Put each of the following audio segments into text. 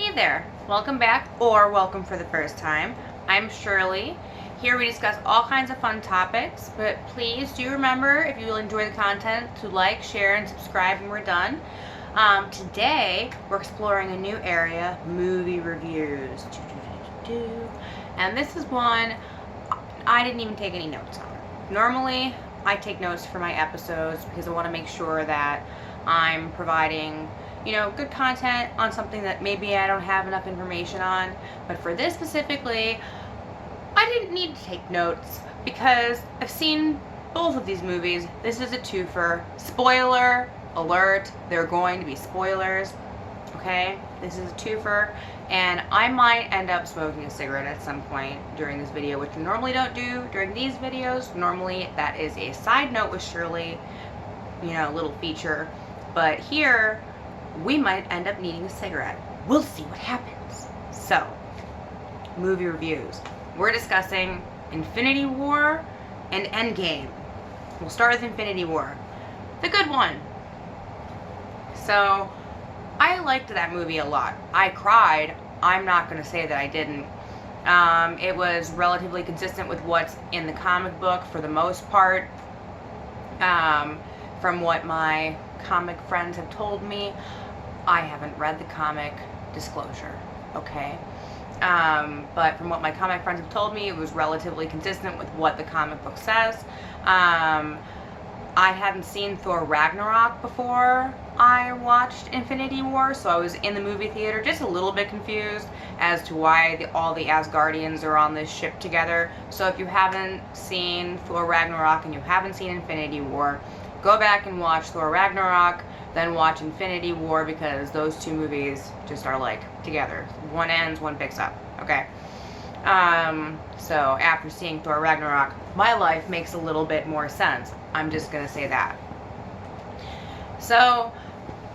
Hey there, welcome back, or welcome for the first time. I'm Shirley. Here we discuss all kinds of fun topics, but please do remember, if you will enjoy the content, to like, share, and subscribe when we're done. Today, we're exploring a new area, movie reviews. And this is one I didn't even take any notes on. Normally, I take notes for my episodes because I want to make sure that I'm providing good content on something that maybe I don't have enough information on. But for this specifically, I didn't need to take notes because I've seen both of these movies. This is a twofer. Spoiler alert, there are going to be spoilers. Okay, this is a twofer, and I might end up smoking a cigarette at some point during this video, which I normally don't do during these videos. Normally that is a side note with Shirley, a little feature. But here, we might end up needing a cigarette. We'll see what happens. So, movie reviews. We're discussing Infinity War and Endgame. We'll start with Infinity War. The good one. So, I liked that movie a lot. I cried. I'm not going to say that I didn't. It was relatively consistent with what's in the comic book for the most part. From what my comic friends have told me. I haven't read the comic, disclosure, okay? But from what my comic friends have told me, it was relatively consistent with what the comic book says. I hadn't seen Thor Ragnarok before I watched Infinity War, so I was in the movie theater just a little bit confused as to why all the Asgardians are on this ship together. So if you haven't seen Thor Ragnarok and you haven't seen Infinity War, go back and watch Thor Ragnarok, then watch Infinity War, because those two movies just are like together. One ends, one picks up. Okay. So after seeing Thor Ragnarok, my life makes a little bit more sense. I'm just gonna say that. So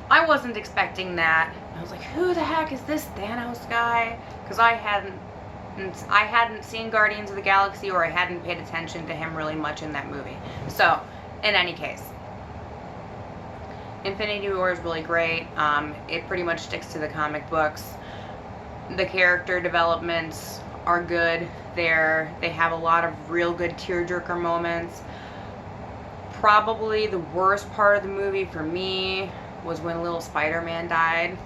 I wasn't expecting that. I was like, who the heck is this Thanos guy? Because I hadn't seen Guardians of the Galaxy, or I hadn't paid attention to him really much in that movie. So in any case, Infinity War is really great. It pretty much sticks to the comic books. The character developments are good. They have a lot of real good tearjerker moments. Probably the worst part of the movie for me was when little Spider-Man died.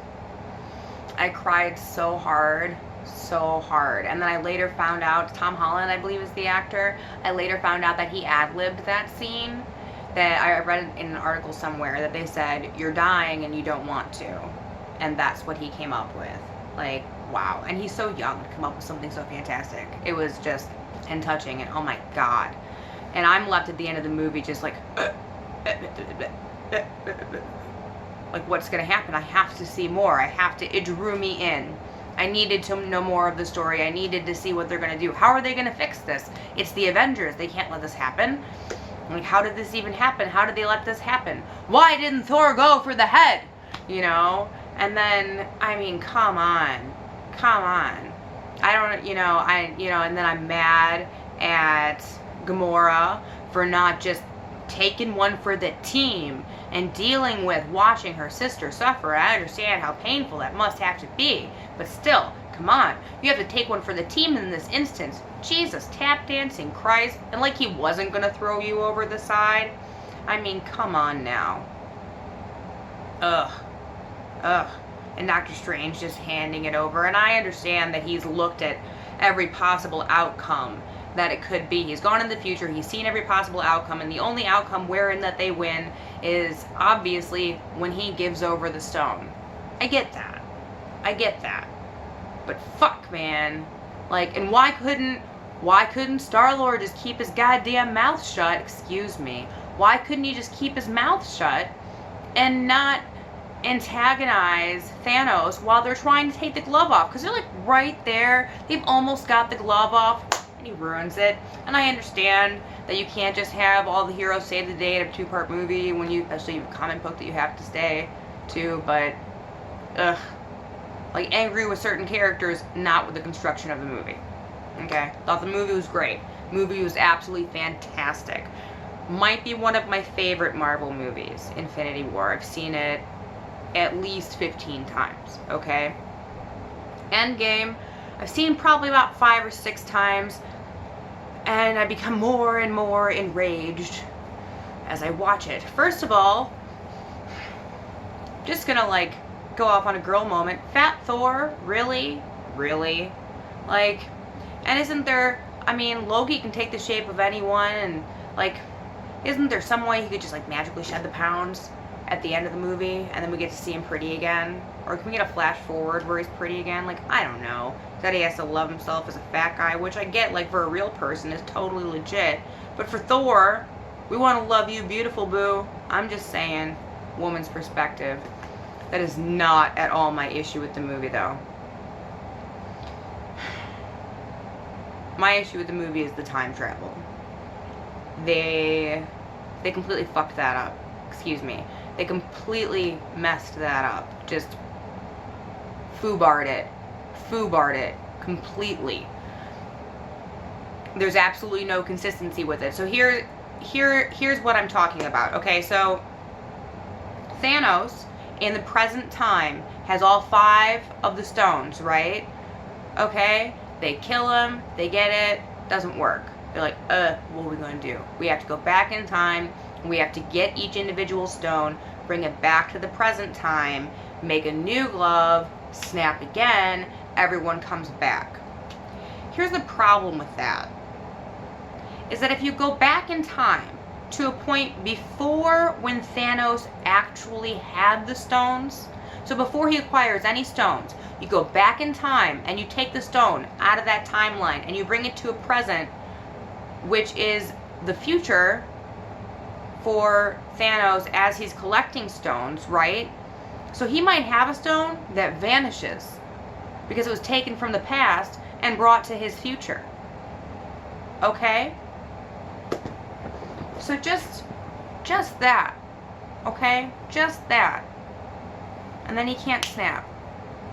I cried so hard. And then I later found out, Tom Holland, I believe, is the actor. I later found out that he ad-libbed that scene. That I read in an article somewhere that they said, you're dying and you don't want to. And that's what he came up with. Like, wow. And he's so young to come up with something so fantastic. It was just touching, and oh my god. And I'm left at the end of the movie just like, like, what's gonna happen? I have to see more. It drew me in. I needed to know more of the story. I needed to see what they're gonna do. How are they gonna fix this? It's the Avengers. They can't let this happen. Like, how did this even happen? How did they let this happen? Why didn't Thor go for the head? And then, I mean, come on. I don't, and then I'm mad at Gamora for not just taking one for the team and dealing with watching her sister suffer. I understand how painful that must have to be, but still, come on. You have to take one for the team in this instance. Jesus, tap dancing Christ. And like he wasn't going to throw you over the side. I mean, come on now. Ugh. And Doctor Strange just handing it over. And I understand that he's looked at every possible outcome that it could be. He's gone in the future. He's seen every possible outcome. And the only outcome wherein that they win is obviously when he gives over the stone. I get that. But fuck, man. Like, and why couldn't Star-Lord just keep his goddamn mouth shut? Excuse me. Why couldn't he just keep his mouth shut and not antagonize Thanos while they're trying to take the glove off? Because they're like right there. They've almost got the glove off, and he ruins it. And I understand that you can't just have all the heroes save the day in a two-part movie when especially a comic book that you have to stay to, but ugh. Like, angry with certain characters, not with the construction of the movie. Okay? Thought the movie was great. Movie was absolutely fantastic. Might be one of my favorite Marvel movies, Infinity War. I've seen it at least 15 times, okay? Endgame, I've seen probably about 5 or 6 times, and I become more and more enraged as I watch it. First of all, just gonna like go off on a girl moment. Fat Thor, really? Really? Like, and isn't there, I mean, Loki can take the shape of anyone, and like, isn't there some way he could just like magically shed the pounds at the end of the movie, and then we get to see him pretty again? Or can we get a flash forward where he's pretty again? Like, I don't know. That he has to love himself as a fat guy, which I get, like, for a real person is totally legit. But for Thor, we want to love you, beautiful boo. I'm just saying, woman's perspective. That is not at all my issue with the movie, though. My issue with the movie is the time travel. They completely fucked that up. Excuse me. They completely messed that up. Just foobarred it completely. There's absolutely no consistency with it. So here's what I'm talking about. Okay, so Thanos in the present time has all 5 of the stones, right? Okay, they kill him, they get it, doesn't work. They're like, what are we gonna do? We have to go back in time, we have to get each individual stone, bring it back to the present time, make a new glove, snap again, everyone comes back. Here's the problem with that, is that if you go back in time to a point before when Thanos actually had the stones, so before he acquires any stones, you go back in time and you take the stone out of that timeline and you bring it to a present, which is the future for Thanos as he's collecting stones, right? So he might have a stone that vanishes because it was taken from the past and brought to his future. Okay? So just that. Okay? Just that. And then he can't snap.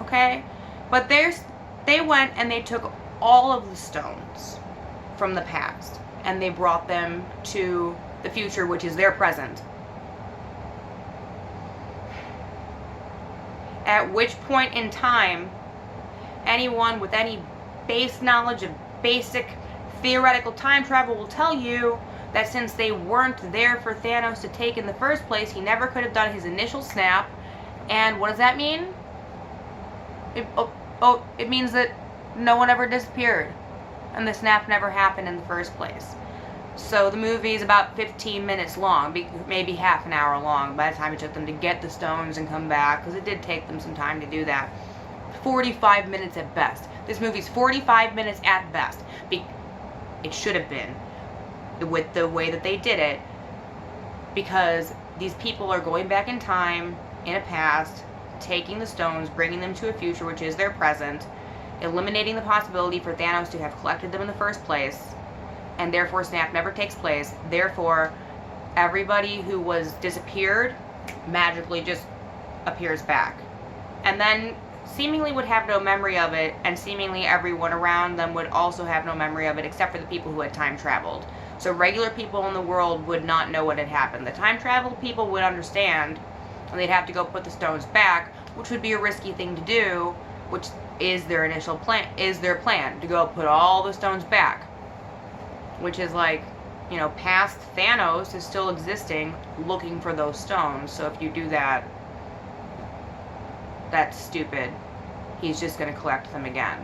Okay? But they went and they took all of the stones from the past and they brought them to the future, which is their present. At which point in time, anyone with any base knowledge of basic theoretical time travel will tell you that since they weren't there for Thanos to take in the first place, he never could have done his initial snap. And what does that mean? It means that no one ever disappeared and the snap never happened in the first place. So the movie is about 15 minutes long, maybe half an hour long by the time it took them to get the stones and come back, because it did take them some time to do that. 45 minutes at best. This movie's 45 minutes at best. It should have been, with the way that they did it, because these people are going back in time, in a past, taking the stones, bringing them to a future, which is their present, eliminating the possibility for Thanos to have collected them in the first place, and therefore snap never takes place. Therefore, everybody who was disappeared magically just appears back. And then seemingly would have no memory of it, and seemingly everyone around them would also have no memory of it, except for the people who had time traveled. So regular people in the world would not know what had happened. The time travel people would understand, and they'd have to go put the stones back, which would be a risky thing to do, which is their initial plan, to go put all the stones back. Which is like, you know, past Thanos is still existing, looking for those stones. So if you do that, that's stupid. He's just going to collect them again.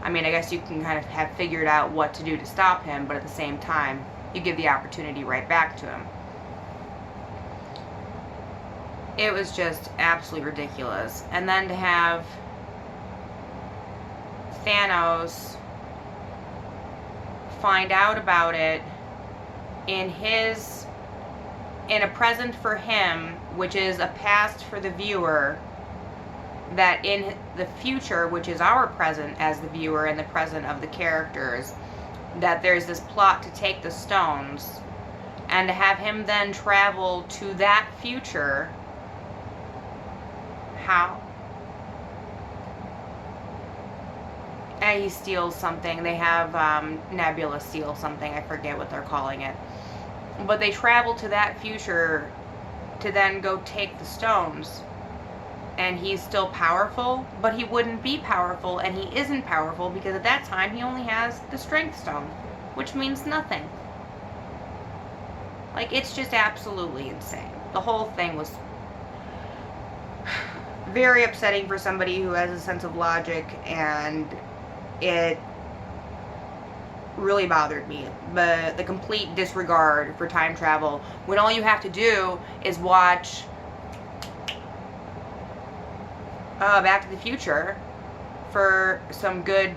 I mean, I guess you can kind of have figured out what to do to stop him, but at the same time, you give the opportunity right back to him. It was just absolutely ridiculous. And then to have Thanos find out about it in a present for him, which is a past for the viewer, that in the future, which is our present as the viewer and the present of the characters, that there's this plot to take the stones, and to have him then travel to that future. How? And he steals something. They have Nebula steal something. I forget what they're calling it. But they travel to that future to then go take the stones. and he's still powerful, but he wouldn't be powerful, and he isn't powerful because at that time he only has the strength stone, which means nothing. Like, it's just absolutely insane. The whole thing was very upsetting for somebody who has a sense of logic, and it really bothered me. But the complete disregard for time travel, when all you have to do is watch Back to the Future for some good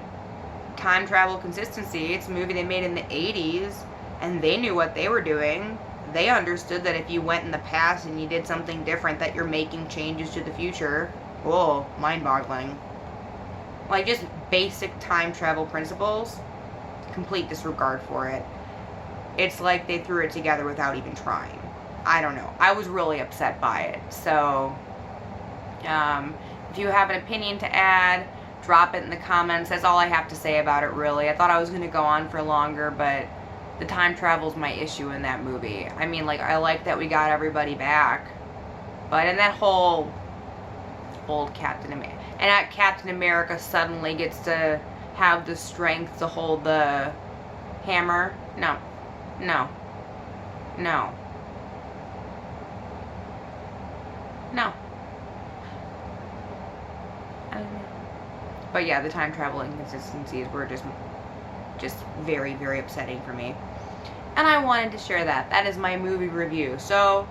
time travel consistency. It's a movie they made in the 80s, and they knew what they were doing. They understood that if you went in the past and you did something different, that you're making changes to the future. Whoa, mind-boggling. Like, just basic time travel principles, complete disregard for it. It's like they threw it together without even trying. I don't know. I was really upset by it. So, if you have an opinion to add, drop it in the comments. That's all I have to say about it, really. I thought I was going to go on for longer, but the time travel's my issue in that movie. I mean, like, I like that we got everybody back, but in that whole old Captain America, and that Captain America suddenly gets to have the strength to hold the hammer. No. No. No. No. But yeah, the time travel inconsistencies were just very, very upsetting for me. And I wanted to share that. That is my movie review. So,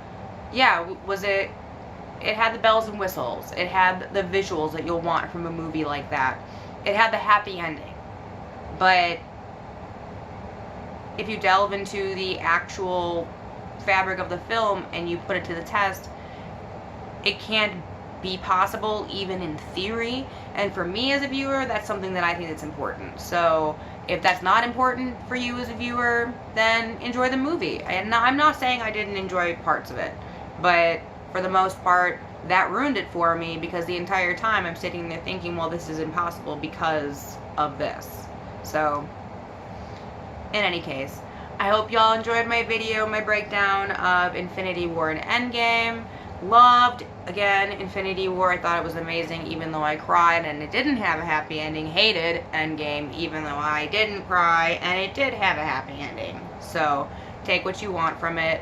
yeah, it had the bells and whistles. It had the visuals that you'll want from a movie like that. It had the happy ending. But if you delve into the actual fabric of the film and you put it to the test, it can't be possible, even in theory. And for me as a viewer, that's something that I think that's important. So if that's not important for you as a viewer, then enjoy the movie. And I'm not saying I didn't enjoy parts of it, but for the most part, that ruined it for me, because the entire time I'm sitting there thinking, well, this is impossible because of this. So, in any case, I hope y'all enjoyed my video, my breakdown of Infinity War and Endgame. Loved, again, Infinity War. I thought it was amazing, even though I cried and it didn't have a happy ending. Hated Endgame, even though I didn't cry and it did have a happy ending. So, take what you want from it.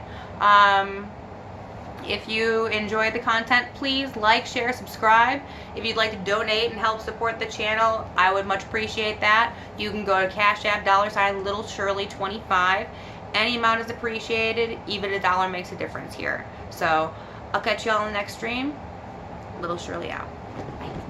If you enjoyed the content, please like, share, subscribe. If you'd like to donate and help support the channel, I would much appreciate that. You can go to Cash App, $Little Shirley 25. Any amount is appreciated. Even $1 makes a difference here. So, I'll catch you all in the next stream. Little Shirley out. Bye.